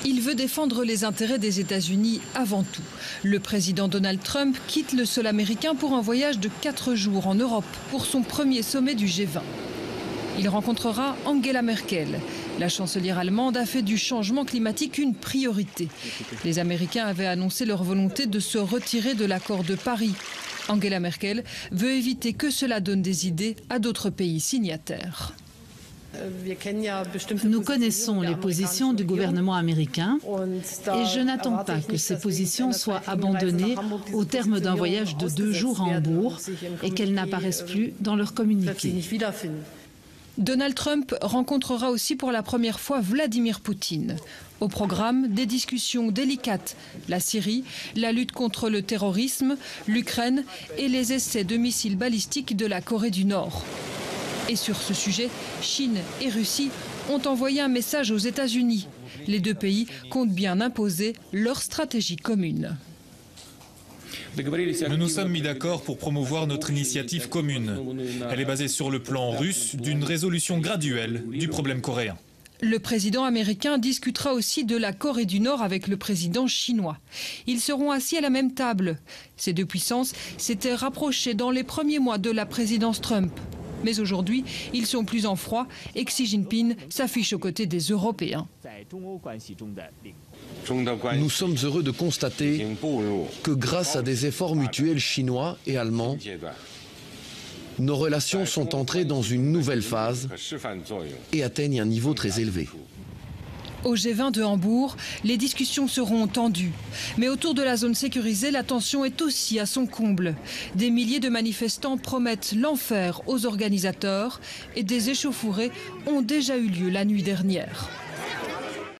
Il veut défendre les intérêts des États-Unis avant tout. Le président Donald Trump quitte le sol américain pour un voyage de 4 jours en Europe pour son premier sommet du G20. Il rencontrera Angela Merkel. La chancelière allemande a fait du changement climatique une priorité. Les Américains avaient annoncé leur volonté de se retirer de l'accord de Paris. Angela Merkel veut éviter que cela donne des idées à d'autres pays signataires. Nous connaissons les positions du gouvernement américain et je n'attends pas que ces positions soient abandonnées au terme d'un voyage de 2 jours à Hambourg et qu'elles n'apparaissent plus dans leur communiqué. Donald Trump rencontrera aussi pour la première fois Vladimir Poutine. Au programme, des discussions délicates. La Syrie, la lutte contre le terrorisme, l'Ukraine et les essais de missiles balistiques de la Corée du Nord. Et sur ce sujet, Chine et Russie ont envoyé un message aux États-Unis. Les 2 pays comptent bien imposer leur stratégie commune. Nous nous sommes mis d'accord pour promouvoir notre initiative commune. Elle est basée sur le plan russe d'une résolution graduelle du problème coréen. Le président américain discutera aussi de la Corée du Nord avec le président chinois. Ils seront assis à la même table. Ces 2 puissances s'étaient rapprochées dans les premiers mois de la présidence Trump. Mais aujourd'hui, ils sont plus en froid et Xi Jinping s'affiche aux côtés des Européens. Nous sommes heureux de constater que grâce à des efforts mutuels chinois et allemands, nos relations sont entrées dans une nouvelle phase et atteignent un niveau très élevé. Au G20 de Hambourg, les discussions seront tendues. Mais autour de la zone sécurisée, la tension est aussi à son comble. Des milliers de manifestants promettent l'enfer aux organisateurs et des échauffourées ont déjà eu lieu la nuit dernière.